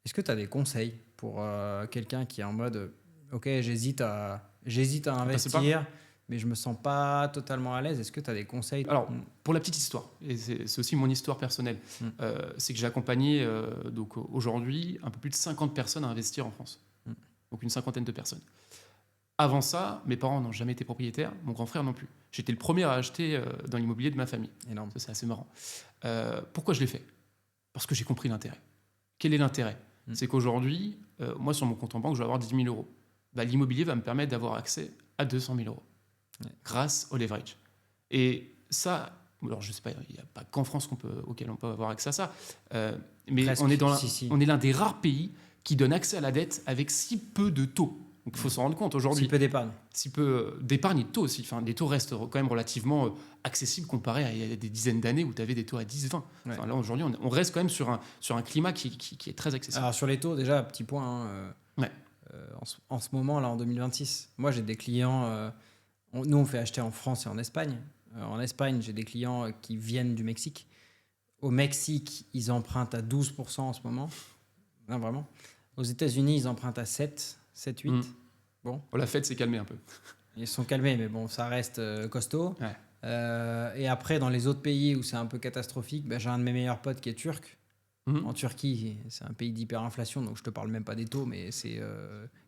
Est-ce que tu as des conseils pour quelqu'un qui est en mode ok, j'hésite à Passer par. investir, mais je me sens pas totalement à l'aise. Est-ce que tu as des conseils? Alors, pour la petite histoire, et c'est aussi mon histoire personnelle, Mm. c'est que j'ai accompagné donc aujourd'hui un peu plus de 50 personnes à investir en France. Mm. Donc une cinquantaine de personnes. Avant ça, mes parents n'ont jamais été propriétaires, mon grand frère non plus. J'étais le premier à acheter dans l'immobilier de ma famille. Énorme. Ça, c'est assez marrant. Pourquoi je l'ai fait? Parce que j'ai compris l'intérêt. Quel est l'intérêt? C'est qu'aujourd'hui, moi, sur mon compte en banque, je vais avoir 10 000 euros. Bah, l'immobilier va me permettre d'avoir accès à 200 000 euros grâce au leverage. Et ça, alors je sais pas, il n'y a pas qu'en France auquel on peut avoir accès à ça, mais Presque. Si. on est l'un des rares pays qui donne accès à la dette avec si peu de taux. Donc il faut s'en rendre compte aujourd'hui. Si peu d'épargne. Si peu d'épargne et de taux aussi. Enfin, les taux restent quand même relativement accessibles comparé à il y a des dizaines d'années où tu avais des taux à 10, 20. Ouais. Enfin, là, aujourd'hui, on reste quand même sur un climat qui est très accessible. Alors sur les taux, déjà, petit point. Ouais. En ce moment, là, en 2026, moi, j'ai des clients. Nous, on fait acheter en France et en Espagne. En Espagne, j'ai des clients qui viennent du Mexique. Au Mexique, ils empruntent à 12% en ce moment. Non, vraiment. Aux États-Unis, ils empruntent à 7, 8. Bon. La Fed s'est calmée un peu. Ils sont calmés, mais bon, ça reste costaud. Ouais. Et après, dans les autres pays où c'est un peu catastrophique, j'ai un de mes meilleurs potes qui est turc. En Turquie, c'est un pays d'hyperinflation, donc je te parle même pas des taux, mais c'est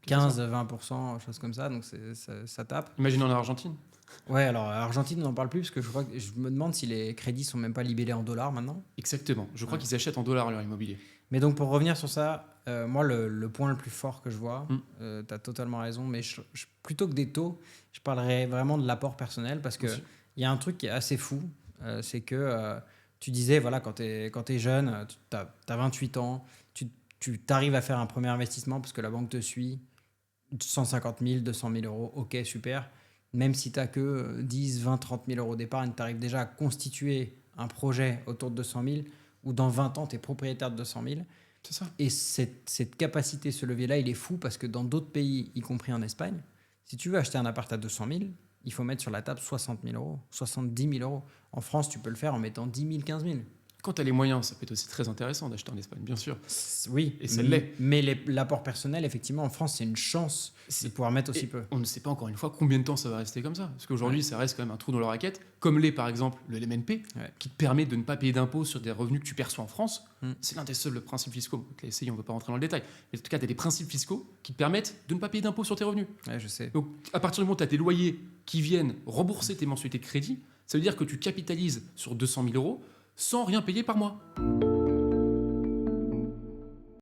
15-20%, choses comme ça, donc ça tape. Imagine en Argentine. Ouais, alors Argentine, on n'en parle plus, parce que je me demande si les crédits sont même pas libellés en dollars maintenant. Exactement. Je crois qu'ils achètent en dollars leur immobilier. Mais donc pour revenir sur ça, moi le point le plus fort que je vois, tu as totalement raison, mais plutôt que des taux, je parlerais vraiment de l'apport personnel, parce qu'il y a un truc qui est assez fou, c'est que tu disais, voilà, quand tu es jeune, tu as 28 ans, tu t'arrives à faire un premier investissement parce que la banque te suit, 150 000, 200 000 euros, ok, super. Même si tu n'as que 10, 20, 30 000 euros d'épargne, tu arrives déjà à constituer un projet autour de 200 000, ou dans 20 ans, tu es propriétaire de 200 000. C'est ça. Et cette capacité, ce levier-là, il est fou, parce que dans d'autres pays, y compris en Espagne, si tu veux acheter un appart à 200 000, il faut mettre sur la table 60 000 euros, 70 000 euros. En France, tu peux le faire en mettant 10 000, 15 000. Quand tu as les moyens, ça peut être aussi très intéressant d'acheter en Espagne, bien sûr. Oui, et ça l'est. Mais l'apport personnel, effectivement, en France, c'est une chance de pouvoir mettre aussi peu. On ne sait pas encore une fois combien de temps ça va rester comme ça. Parce qu'aujourd'hui, ça reste quand même un trou dans la raquette, comme l'est par exemple le LMNP, qui te permet de ne pas payer d'impôts sur des revenus que tu perçois en France. C'est l'un des seuls principes fiscaux. Donc, là, on ne veut pas rentrer dans le détail. Mais en tout cas, tu as des principes fiscaux qui te permettent de ne pas payer d'impôts sur tes revenus. Ouais, je sais. Donc, à partir du moment où tu as tes loyers qui viennent rembourser tes mensualités de crédit, ça veut dire que tu capitalises sur 200 000 euros sans rien payer par mois.